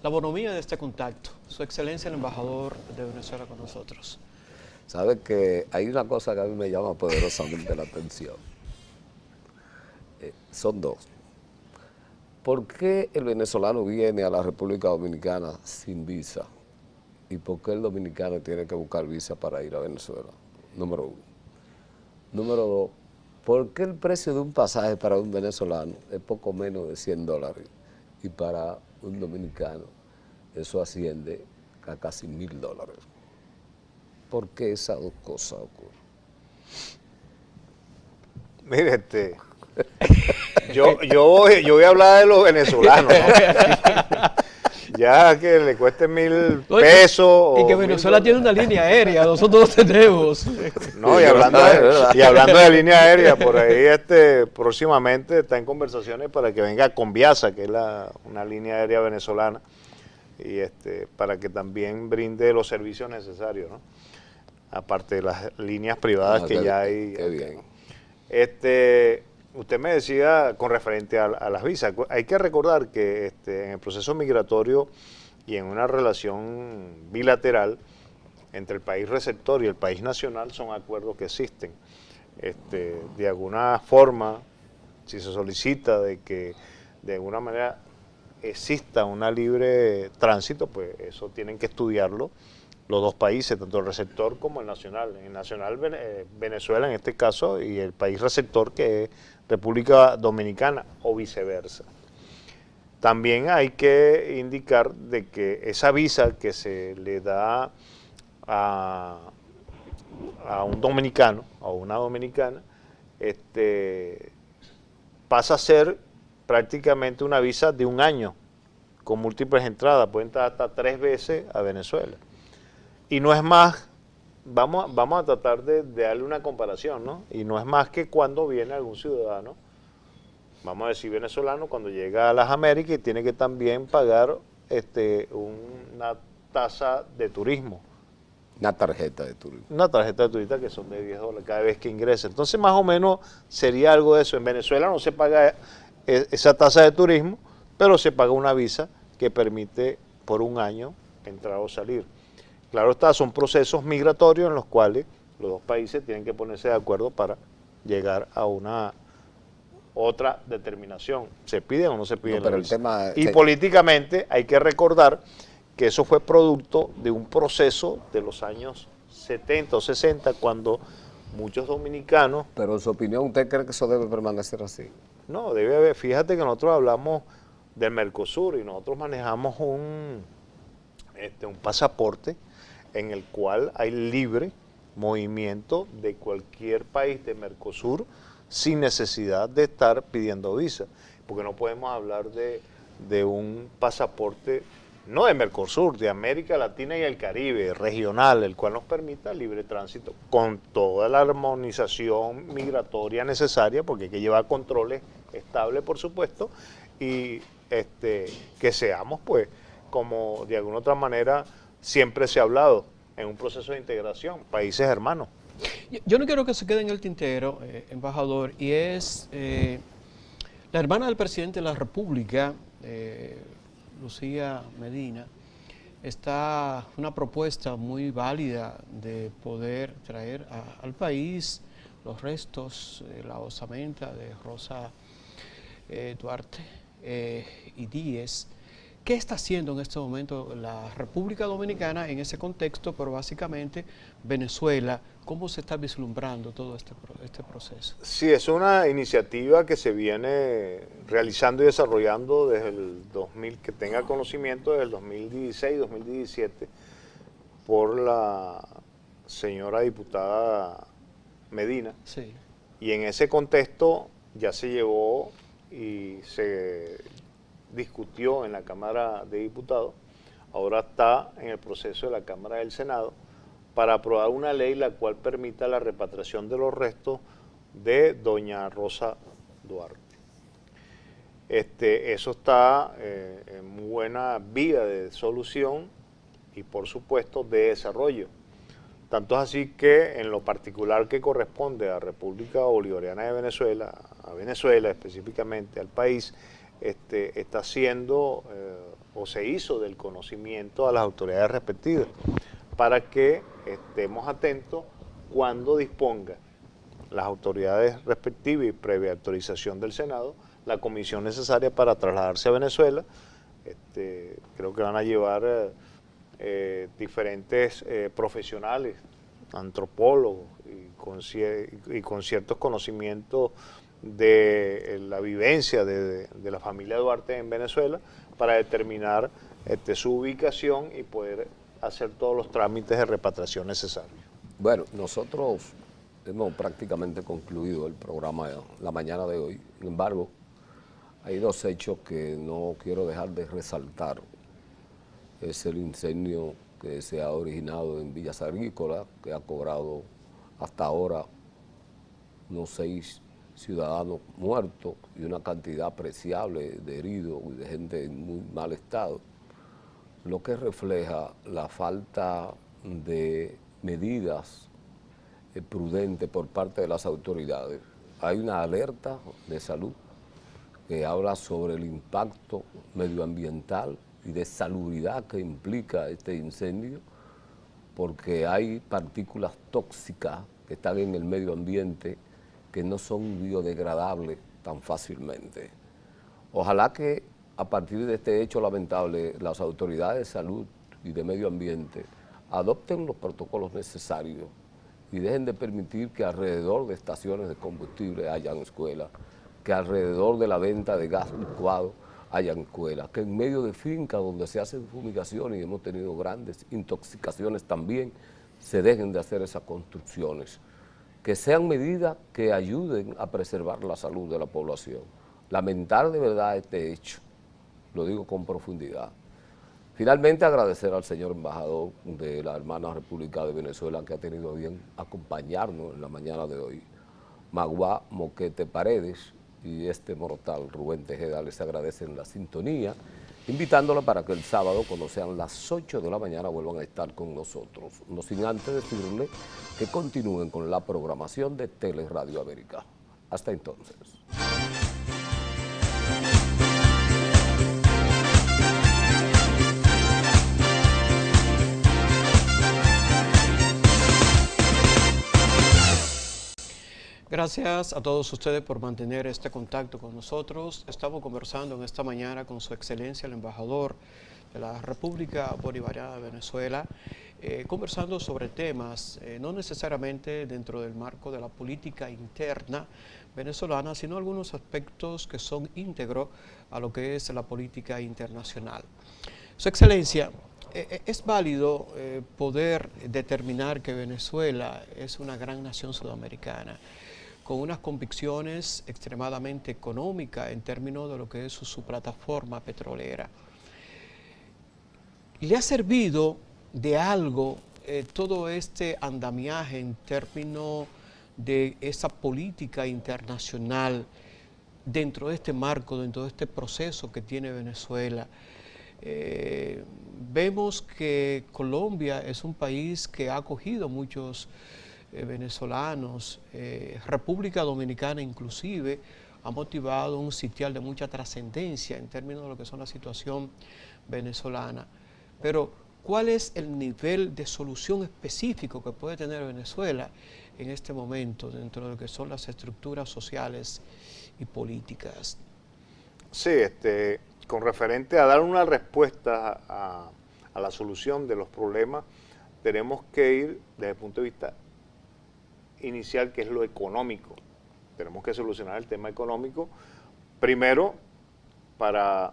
la bonomía de este contacto. Su excelencia el embajador de Venezuela con nosotros. Sabe que hay una cosa que a mí me llama poderosamente la atención. Son dos. ¿Por qué el venezolano viene a la República Dominicana sin visa? ¿Y por qué el dominicano tiene que buscar visa para ir a Venezuela? Número uno. Número dos, ¿por qué el precio de un pasaje para un venezolano es poco menos de $100? Y para un dominicano eso asciende a casi $1000. ¿Por qué esas dos cosas ocurren? Mire, yo voy a hablar de los venezolanos, ¿no? Ya que le cueste $1000 Y que Venezuela tiene una línea aérea, nosotros no tenemos. No, y hablando de línea aérea, por ahí próximamente está en conversaciones para que venga Conviasa, que es una línea aérea venezolana, y para que también brinde los servicios necesarios, ¿no? Aparte de las líneas privadas que ya hay. Qué bien. Usted me decía con referente a las visas, hay que recordar que en el proceso migratorio y en una relación bilateral entre el país receptor y el país nacional son acuerdos que existen. De alguna forma, si se solicita de que de alguna manera exista una libre tránsito, pues eso tienen que estudiarlo los dos países, tanto el receptor como el nacional. El nacional Venezuela en este caso y el país receptor que es República Dominicana o viceversa. También hay que indicar de que esa visa que se le da a un dominicano o una dominicana pasa a ser prácticamente una visa de un año con múltiples entradas, puede entrar hasta 3 veces a Venezuela. Y no es más, vamos a tratar de darle una comparación, ¿no? Y no es más que cuando viene algún ciudadano, vamos a decir venezolano, cuando llega a las Américas y tiene que también pagar una tasa de turismo. Una tarjeta de turismo. Una tarjeta de turista que son de $10 cada vez que ingresa. Entonces más o menos sería algo de eso. En Venezuela no se paga esa tasa de turismo, pero se paga una visa que permite por un año entrar o salir. Claro está, son procesos migratorios en los cuales los dos países tienen que ponerse de acuerdo para llegar a una otra determinación. ¿Se pide o no se pide? No, pero el tema, y políticamente hay que recordar que eso fue producto de un proceso de los años 70 o 60, cuando muchos dominicanos... Pero en su opinión, ¿usted cree que eso debe permanecer así? No, debe haber. Fíjate que nosotros hablamos del Mercosur y nosotros manejamos un pasaporte en el cual hay libre movimiento de cualquier país de Mercosur sin necesidad de estar pidiendo visa, porque no podemos hablar de un pasaporte, no de Mercosur, de América Latina y el Caribe, regional, el cual nos permita libre tránsito, con toda la armonización migratoria necesaria, porque hay que llevar controles estables, por supuesto, y que seamos, pues, como de alguna otra manera siempre se ha hablado, en un proceso de integración, países hermanos. Yo no quiero que se quede en el tintero, embajador, y es la hermana del presidente de la República, Lucía Medina, está una propuesta muy válida de poder traer al país los restos, la osamenta de Rosa Duarte y Díez. ¿Qué está haciendo en este momento la República Dominicana en ese contexto, pero básicamente Venezuela? ¿Cómo se está vislumbrando todo este proceso? Sí, es una iniciativa que se viene realizando y desarrollando desde el 2000, que tenga conocimiento, desde el 2016-2017, por la señora diputada Medina. Sí. Y en ese contexto ya se llevó y se discutió en la Cámara de Diputados, ahora está en el proceso de la Cámara del Senado, para aprobar una ley la cual permita la repatriación de los restos de doña Rosa Duarte. Eso está en muy buena vía de solución y por supuesto de desarrollo. Tanto es así que en lo particular que corresponde a República Bolivariana de Venezuela, a Venezuela específicamente, al país, está haciendo o se hizo del conocimiento a las autoridades respectivas para que estemos atentos cuando disponga las autoridades respectivas y previa autorización del Senado la comisión necesaria para trasladarse a Venezuela. Creo que van a llevar diferentes profesionales, antropólogos y con ciertos conocimientos de la vivencia de la familia Duarte en Venezuela para determinar su ubicación y poder hacer todos los trámites de repatriación necesarios. Bueno, nosotros hemos prácticamente concluido el programa la mañana de hoy. Sin embargo, hay dos hechos que no quiero dejar de resaltar. Es el incendio que se ha originado en Villas Agrícolas, que ha cobrado hasta ahora unos 6 ciudadanos muertos y una cantidad apreciable de heridos y de gente en muy mal estado, lo que refleja la falta de medidas prudentes por parte de las autoridades. Hay una alerta de salud que habla sobre el impacto medioambiental y de salubridad que implica este incendio, porque hay partículas tóxicas que están en el medio ambiente que no son biodegradables tan fácilmente. Ojalá que a partir de este hecho lamentable las autoridades de salud y de medio ambiente adopten los protocolos necesarios y dejen de permitir que alrededor de estaciones de combustible hayan escuelas, que alrededor de la venta de gas licuado hayan escuelas, que en medio de fincas donde se hacen fumigaciones y hemos tenido grandes intoxicaciones también, se dejen de hacer esas construcciones, que sean medidas que ayuden a preservar la salud de la población. Lamentar de verdad este hecho, lo digo con profundidad. Finalmente, agradecer al señor embajador de la hermana República de Venezuela que ha tenido bien acompañarnos en la mañana de hoy, Magua Moquete Paredes y este mortal Rubén Tejeda les agradecen la sintonía, invitándola para que el sábado, cuando sean las 8 de la mañana, vuelvan a estar con nosotros. No sin antes decirle que continúen con la programación de Teleradio América. Hasta entonces. Gracias a todos ustedes por mantener este contacto con nosotros. Estamos conversando en esta mañana con Su Excelencia el Embajador de la República Bolivariana de Venezuela, conversando sobre temas no necesariamente dentro del marco de la política interna venezolana, sino algunos aspectos que son íntegros a lo que es la política internacional. Su Excelencia, ¿es válido poder determinar que Venezuela es una gran nación sudamericana, con unas convicciones extremadamente económicas en términos de lo que es su plataforma petrolera? ¿Le ha servido de algo todo este andamiaje en términos de esa política internacional dentro de este marco, dentro de este proceso que tiene Venezuela? Vemos que Colombia es un país que ha acogido muchos venezolanos, República Dominicana inclusive ha motivado un sitial de mucha trascendencia en términos de lo que son la situación venezolana. Pero, ¿cuál es el nivel de solución específico que puede tener Venezuela en este momento dentro de lo que son las estructuras sociales y políticas? Sí, con referente a dar una respuesta a la solución de los problemas, tenemos que ir desde el punto de vista inicial, que es lo económico. Tenemos que solucionar el tema económico primero para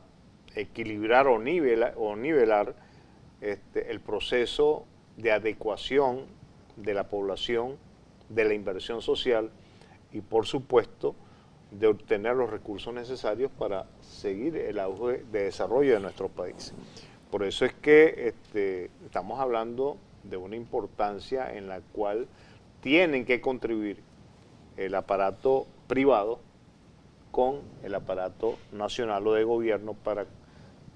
equilibrar o nivelar el proceso de adecuación de la población, de la inversión social y por supuesto de obtener los recursos necesarios para seguir el auge de desarrollo de nuestro país. Por eso es que estamos hablando de una importancia en la cual tienen que contribuir el aparato privado con el aparato nacional o de gobierno para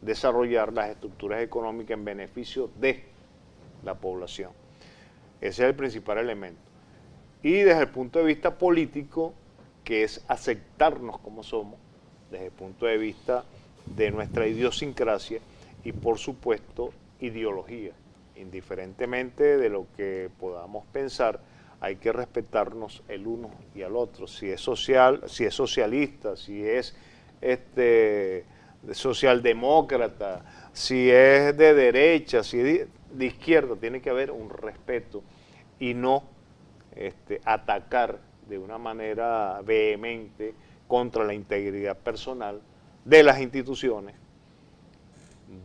desarrollar las estructuras económicas en beneficio de la población. Ese es el principal elemento. Y desde el punto de vista político, que es aceptarnos como somos, desde el punto de vista de nuestra idiosincrasia y por supuesto ideología. Indiferentemente de lo que podamos pensar, hay que respetarnos el uno y al otro. Si es social, si es socialista, si es socialdemócrata, si es de derecha, si es de izquierda, tiene que haber un respeto y no atacar de una manera vehemente contra la integridad personal de las instituciones,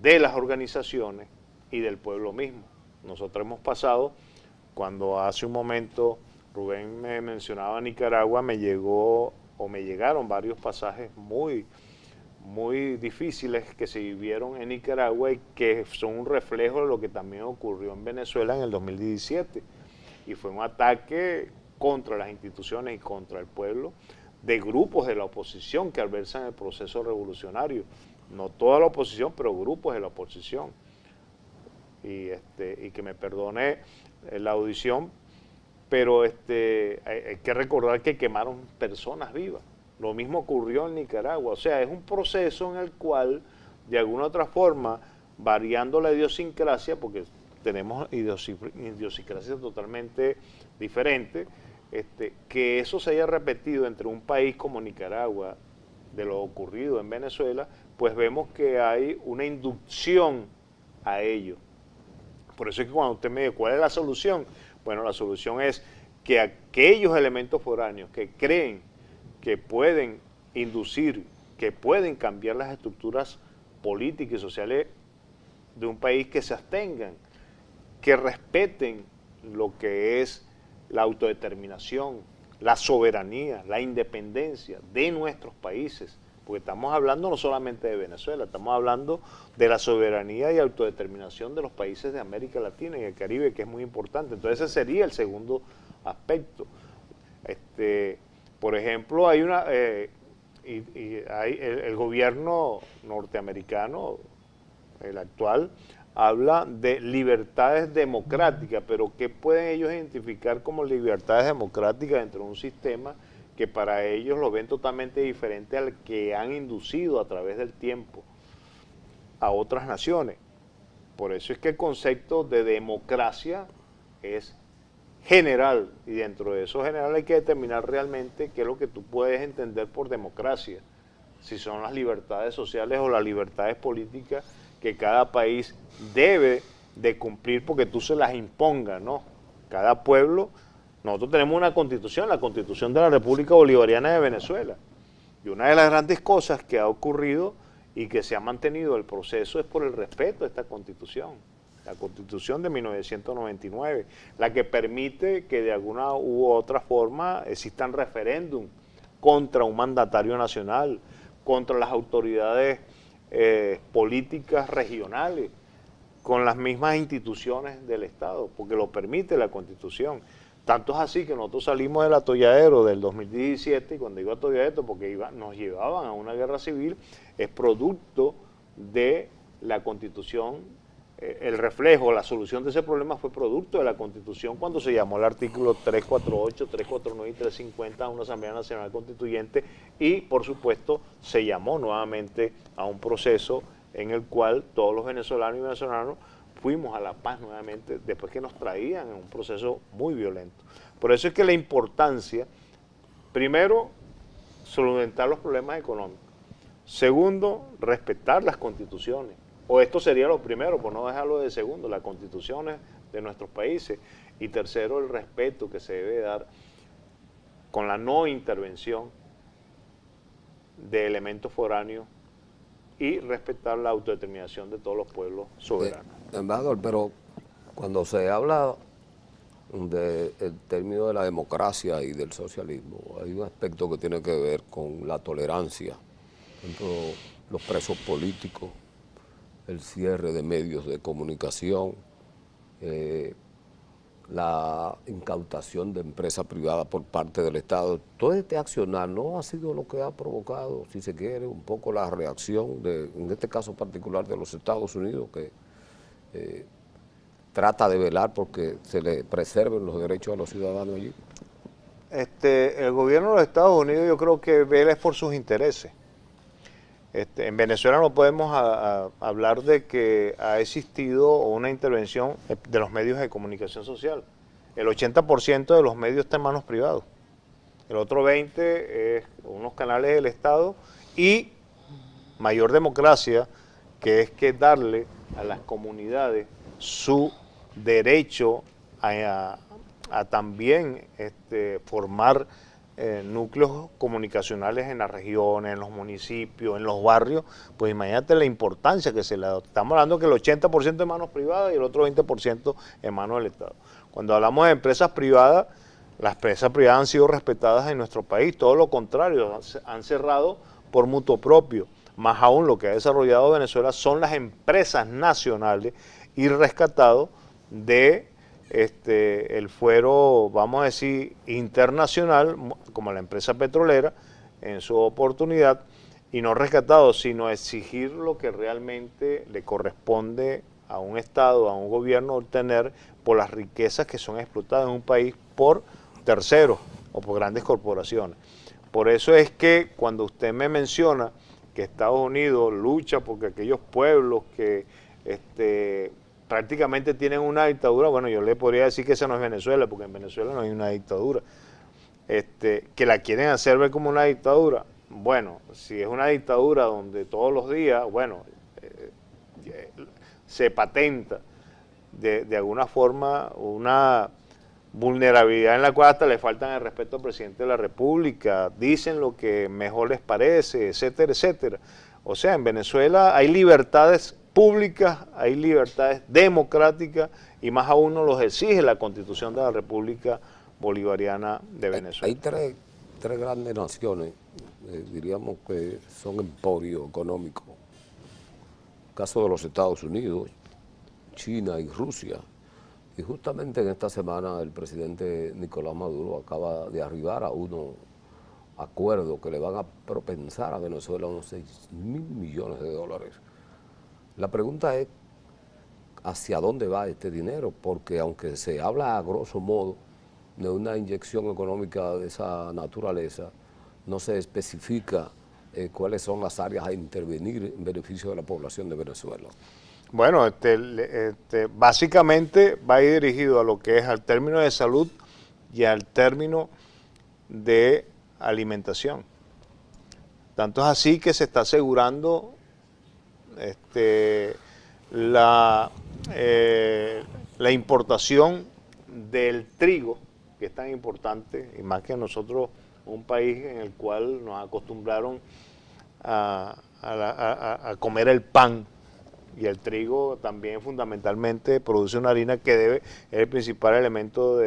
de las organizaciones y del pueblo mismo. Nosotros hemos pasado, cuando hace un momento Rubén me mencionaba Nicaragua, me llegaron varios pasajes muy difíciles que se vivieron en Nicaragua y que son un reflejo de lo que también ocurrió en Venezuela en el 2017. Y fue un ataque contra las instituciones y contra el pueblo de grupos de la oposición que adversan el proceso revolucionario. No toda la oposición, pero grupos de la oposición. Y que me perdone la audición, pero hay que recordar que quemaron personas vivas. Lo mismo ocurrió en Nicaragua. O sea, es un proceso en el cual, de alguna otra forma, variando la idiosincrasia, porque tenemos idiosincrasia totalmente diferente, que eso se haya repetido entre un país como Nicaragua de lo ocurrido en Venezuela, pues vemos que hay una inducción a ello. Por eso es que cuando usted me dice, ¿cuál es la solución? Bueno, la solución es que aquellos elementos foráneos que creen que pueden inducir, que pueden cambiar las estructuras políticas y sociales de un país, que se abstengan, que respeten lo que es la autodeterminación, la soberanía, la independencia de nuestros países, porque estamos hablando no solamente de Venezuela, estamos hablando de la soberanía y autodeterminación de los países de América Latina y el Caribe, que es muy importante. Entonces ese sería el segundo aspecto. Por ejemplo, hay el gobierno norteamericano, el actual, habla de libertades democráticas, pero ¿qué pueden ellos identificar como libertades democráticas dentro de un sistema que para ellos lo ven totalmente diferente al que han inducido a través del tiempo a otras naciones? Por eso es que el concepto de democracia es general, y dentro de eso general hay que determinar realmente qué es lo que tú puedes entender por democracia, si son las libertades sociales o las libertades políticas que cada país debe de cumplir porque tú se las impongas, ¿no? Cada pueblo, nosotros tenemos una constitución, la Constitución de la República Bolivariana de Venezuela, y una de las grandes cosas que ha ocurrido y que se ha mantenido el proceso es por el respeto a esta constitución, la Constitución de 1999, la que permite que de alguna u otra forma existan referéndum contra un mandatario nacional, contra las autoridades políticas regionales, con las mismas instituciones del Estado, porque lo permite la Constitución. Tanto es así que nosotros salimos del atolladero del 2017, y cuando digo atolladero porque nos llevaban a una guerra civil, es producto de la Constitución. El reflejo, la solución de ese problema fue producto de la Constitución cuando se llamó el artículo 348, 349 y 350 a una Asamblea Nacional Constituyente, y por supuesto se llamó nuevamente a un proceso en el cual todos los venezolanos y venezolanos fuimos a la paz nuevamente después que nos traían en un proceso muy violento. Por eso es que la importancia, primero, solventar los problemas económicos. Segundo, respetar las constituciones. O esto sería lo primero, por no dejarlo de segundo, las constituciones de nuestros países. Y tercero, el respeto que se debe dar con la no intervención de elementos foráneos y respetar la autodeterminación de todos los pueblos soberanos. Embajador, pero cuando se habla del término de la democracia y del socialismo, hay un aspecto que tiene que ver con la tolerancia. Por ejemplo, los presos políticos, el cierre de medios de comunicación, la incautación de empresas privadas por parte del Estado. Todo este accionar no ha sido lo que ha provocado, si se quiere, un poco la reacción, en este caso particular, de los Estados Unidos, que trata de velar porque se le preserven los derechos a los ciudadanos allí. El gobierno de los Estados Unidos yo creo que vela por sus intereses. En Venezuela no podemos hablar de que ha existido una intervención de los medios de comunicación social. El 80% de los medios está en manos privadas. El otro 20% es unos canales del Estado y mayor democracia, que es que darle a las comunidades su derecho a también formar núcleos comunicacionales en las regiones, en los municipios, en los barrios. Pues imagínate la importancia que se le da. Estamos hablando que el 80% en manos privadas y el otro 20% en manos del Estado. Cuando hablamos de empresas privadas, las empresas privadas han sido respetadas en nuestro país, todo lo contrario, han cerrado por mutuo propio. Más aún, lo que ha desarrollado Venezuela son las empresas nacionales y rescatado de el fuero, vamos a decir, internacional, como la empresa petrolera, en su oportunidad, y no rescatado, sino exigir lo que realmente le corresponde a un Estado, a un gobierno obtener por las riquezas que son explotadas en un país por terceros o por grandes corporaciones. Por eso es que cuando usted me menciona que Estados Unidos lucha porque aquellos pueblos que prácticamente tienen una dictadura, bueno, yo le podría decir que esa no es Venezuela, porque en Venezuela no hay una dictadura, que la quieren hacer ver como una dictadura. Bueno, si es una dictadura donde todos los días, bueno, se patenta de alguna forma una vulnerabilidad en la cual hasta le faltan el respeto al presidente de la República, dicen lo que mejor les parece, etcétera, etcétera. O sea, en Venezuela hay libertades públicas, hay libertades democráticas y más aún nos los exige la Constitución de la República Bolivariana de Venezuela. Hay tres grandes naciones, diríamos que son emporios económicos. El caso de los Estados Unidos, China y Rusia. Y justamente en esta semana el presidente Nicolás Maduro acaba de arribar a unos acuerdos que le van a propensar a Venezuela unos 6.000 millones de dólares. La pregunta es, ¿hacia dónde va este dinero? Porque aunque se habla a grosso modo de una inyección económica de esa naturaleza, no se especifica cuáles son las áreas a intervenir en beneficio de la población de Venezuela. Bueno, básicamente va a ir dirigido a lo que es al término de salud y al término de alimentación. Tanto es así que se está asegurando la importación del trigo, que es tan importante, y más que nosotros, un país en el cual nos acostumbraron a comer el pan, y el trigo también fundamentalmente produce una harina que es el principal elemento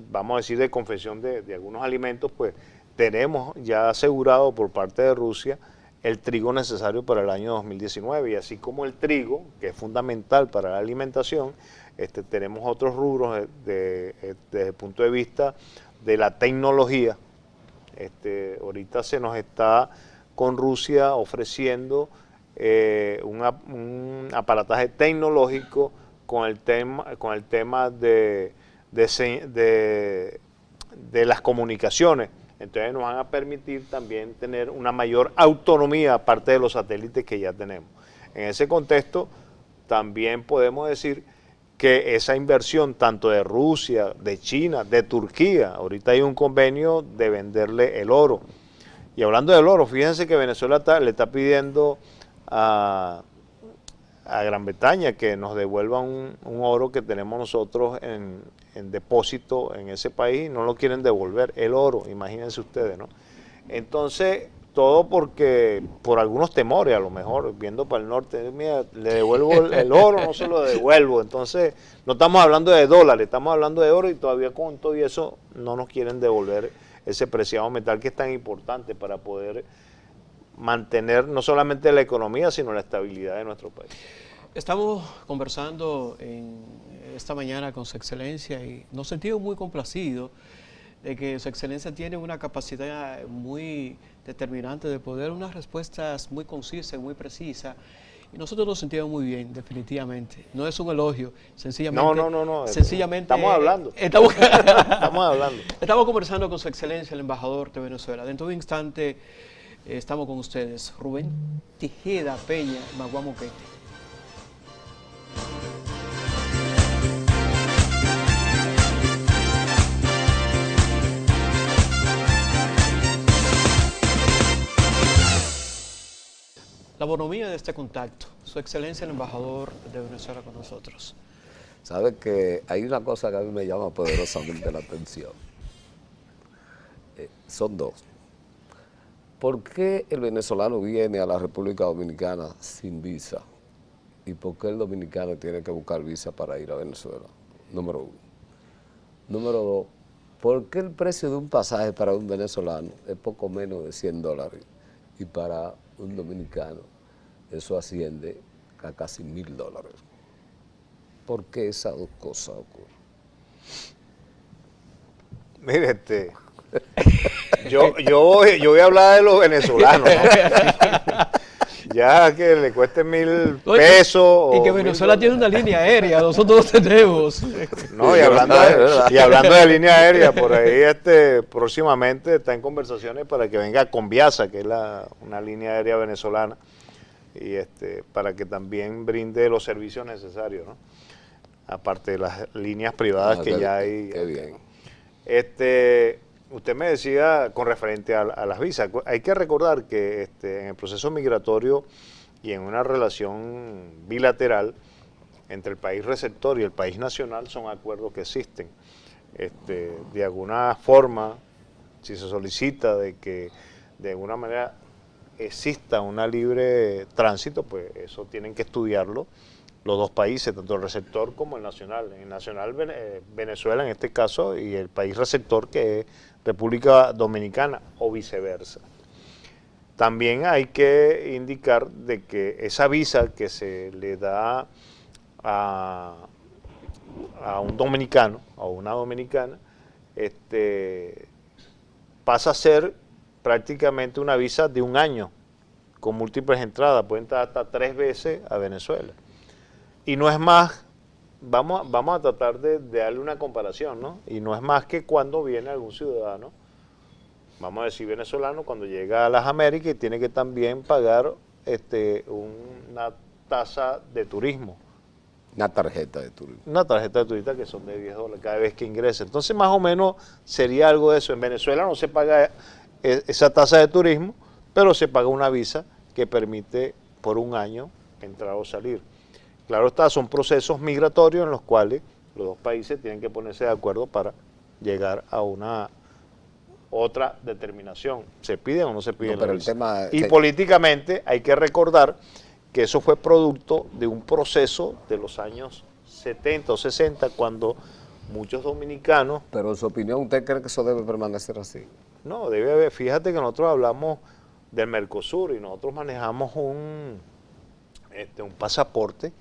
vamos a decir, de confección de algunos alimentos. Pues tenemos ya asegurado por parte de Rusia el trigo necesario para el año 2019, y así como el trigo, que es fundamental para la alimentación, tenemos otros rubros desde el punto de vista de la tecnología. Ahorita se nos está con Rusia ofreciendo un aparataje tecnológico con el tema de las comunicaciones. Entonces nos van a permitir también tener una mayor autonomía aparte de los satélites que ya tenemos. En ese contexto también podemos decir que esa inversión tanto de Rusia, de China, de Turquía, ahorita hay un convenio de venderle el oro. Y hablando del oro, fíjense que Venezuela le está pidiendo a Gran Bretaña que nos devuelva un oro que tenemos nosotros en depósito en ese país, no lo quieren devolver, el oro, imagínense ustedes, ¿no? Entonces, todo por algunos temores, a lo mejor, viendo para el norte, mira, le devuelvo el oro, no se lo devuelvo. Entonces, no estamos hablando de dólares, estamos hablando de oro, y todavía con todo y eso no nos quieren devolver ese preciado metal que es tan importante para poder mantener no solamente la economía, sino la estabilidad de nuestro país. Estamos conversando esta mañana con Su Excelencia y nos sentimos muy complacidos de que Su Excelencia tiene una capacidad muy determinante de poder dar unas respuestas muy concisas y muy precisas. Y nosotros nos sentimos muy bien, definitivamente. No es un elogio, sencillamente. No. Sencillamente. Estamos hablando. Estamos hablando. Estamos conversando con Su Excelencia, el embajador de Venezuela. Dentro de un instante Estamos con ustedes, Rubén Tejeda Peña, Magua Moquete. La bonomía de este contacto, Su Excelencia el Embajador de Venezuela con nosotros. Sabe que hay una cosa que a mí me llama poderosamente la atención. Son dos. ¿Por qué el venezolano viene a la República Dominicana sin visa? ¿Y por qué el dominicano tiene que buscar visa para ir a Venezuela? Número uno. Número dos, ¿por qué el precio de un pasaje para un venezolano es poco menos de $100? Y para un dominicano eso asciende a casi $1,000. ¿Por qué esas dos cosas ocurren? Mire, yo voy a hablar de los venezolanos, ¿no? Ya que le cueste $1,000 y que Venezuela tiene una línea aérea, nosotros tenemos. No, y hablando de línea aérea, por ahí próximamente está en conversaciones para que venga Conviasa, que es una línea aérea venezolana, y para que también brinde los servicios necesarios, ¿no? Aparte de las líneas privadas que ya hay. Qué bien. Usted me decía con referente a las visas, hay que recordar que en el proceso migratorio y en una relación bilateral entre el país receptor y el país nacional son acuerdos que existen. De alguna forma, si se solicita de que de alguna manera exista una libre tránsito, pues eso tienen que estudiarlo los dos países, tanto el receptor como el nacional. En el nacional Venezuela en este caso y el país receptor que es República Dominicana o viceversa. También hay que indicar de que esa visa que se le da a un dominicano o una dominicana pasa a ser prácticamente una visa de un año con múltiples entradas, pueden entrar hasta 3 veces a Venezuela. Y no es más, vamos a tratar de darle una comparación, ¿no? Y no es más que cuando viene algún ciudadano, vamos a decir venezolano, cuando llega a las Américas y tiene que también pagar una tasa de turismo. Una tarjeta de turismo. Una tarjeta de turista que son de $10 cada vez que ingresa. Entonces más o menos sería algo de eso. En Venezuela no se paga esa tasa de turismo, pero se paga una visa que permite por un año entrar o salir. Claro está, son procesos migratorios en los cuales los dos países tienen que ponerse de acuerdo para llegar a una otra determinación. ¿Se piden o no se piden? No, pero el tema, y políticamente hay que recordar que eso fue producto de un proceso de los años 70 o 60, cuando muchos dominicanos... Pero en su opinión, ¿usted cree que eso debe permanecer así? No, debe haber. Fíjate que nosotros hablamos del Mercosur y nosotros manejamos un pasaporte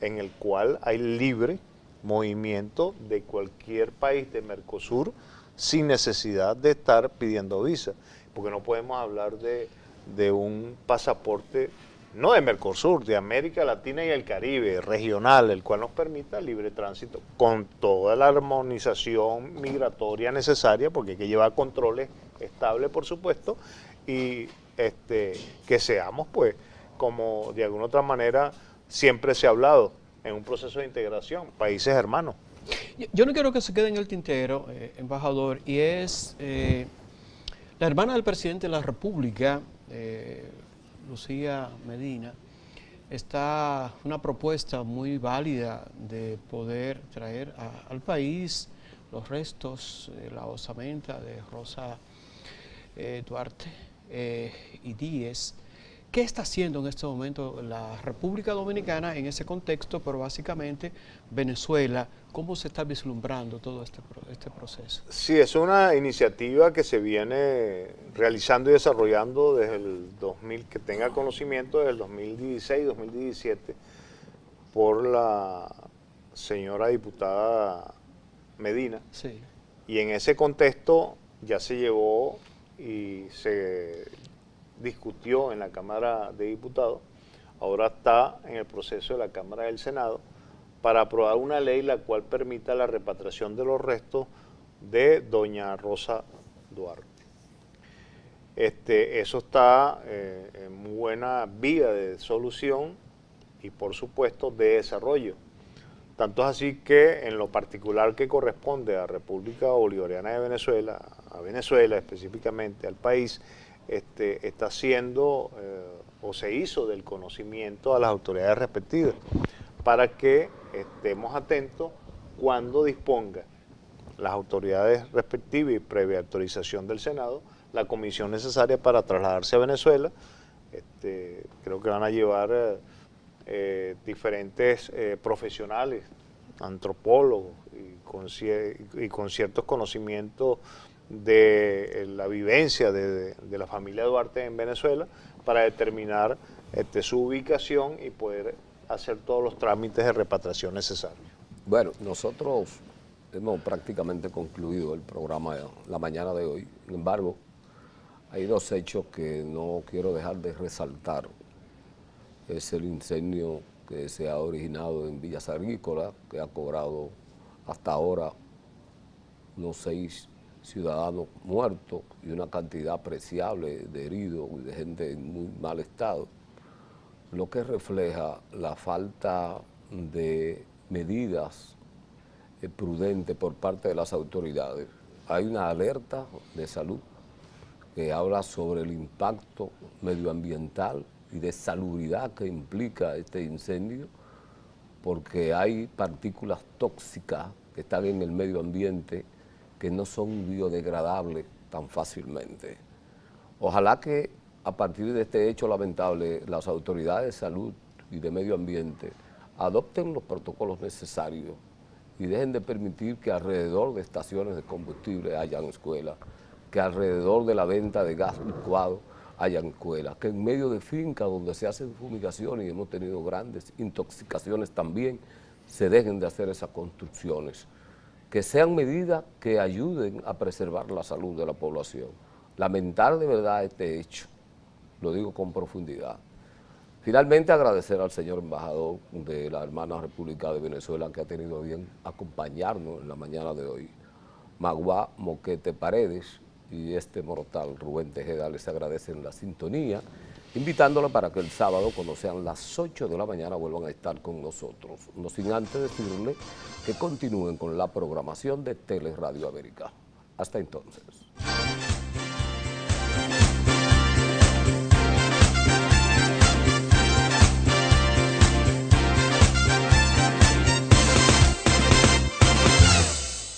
en el cual hay libre movimiento de cualquier país de Mercosur sin necesidad de estar pidiendo visa, porque no podemos hablar de un pasaporte, no de Mercosur, de América Latina y el Caribe, regional, el cual nos permita libre tránsito, con toda la armonización migratoria necesaria, porque hay que llevar controles estables, por supuesto, y que seamos, pues, como de alguna otra manera siempre se ha hablado, en un proceso de integración, países hermanos. Yo no quiero que se quede en el tintero, embajador, y es la hermana del presidente de la República, Lucía Medina, está una propuesta muy válida de poder traer al país los restos, la osamenta de Rosa Duarte y Díez. ¿Qué está haciendo en este momento la República Dominicana en ese contexto, pero básicamente Venezuela? ¿Cómo se está vislumbrando todo este proceso? Sí, es una iniciativa que se viene realizando y desarrollando desde el 2000, que tenga conocimiento, desde el 2016-2017, por la señora diputada Medina. Sí. Y en ese contexto ya se llevó y se discutió en la Cámara de Diputados, ahora está en el proceso de la Cámara del Senado, para aprobar una ley la cual permita la repatriación de los restos de doña Rosa Duarte. eso está en muy buena vía de solución y por supuesto de desarrollo. Tanto es así que en lo particular que corresponde a República Bolivariana de Venezuela, a Venezuela específicamente, al país, está haciendo o se hizo del conocimiento a las autoridades respectivas para que estemos atentos cuando disponga las autoridades respectivas y previa autorización del Senado la comisión necesaria para trasladarse a Venezuela. Creo que van a llevar diferentes profesionales, antropólogos y con ciertos conocimientos de la vivencia de la familia Duarte en Venezuela para determinar su ubicación y poder hacer todos los trámites de repatriación necesarios. Bueno, nosotros hemos prácticamente concluido el programa la mañana de hoy. Sin embargo, hay dos hechos que no quiero dejar de resaltar. Es el incendio que se ha originado en Villas Agrícolas, que ha cobrado hasta ahora unos 6 ciudadanos muertos y una cantidad apreciable de heridos y de gente en muy mal estado, lo que refleja la falta de medidas prudentes por parte de las autoridades. Hay una alerta de salud que habla sobre el impacto medioambiental y de salubridad que implica este incendio, porque hay partículas tóxicas que están en el medio ambiente que no son biodegradables tan fácilmente. Ojalá que a partir de este hecho lamentable las autoridades de salud y de medio ambiente adopten los protocolos necesarios y dejen de permitir que alrededor de estaciones de combustible hayan escuelas, que alrededor de la venta de gas licuado hayan escuelas, que en medio de fincas donde se hacen fumigaciones y hemos tenido grandes intoxicaciones también, se dejen de hacer esas construcciones, que sean medidas que ayuden a preservar la salud de la población. Lamentar de verdad este hecho, lo digo con profundidad. Finalmente, agradecer al señor embajador de la hermana República de Venezuela que ha tenido bien acompañarnos en la mañana de hoy, Magua Moquete Paredes, y este mortal Rubén Tejeda les agradecen la sintonía, invitándola para que el sábado, cuando sean las 8 de la mañana, vuelvan a estar con nosotros. No sin antes decirle que continúen con la programación de Teleradio América. Hasta entonces.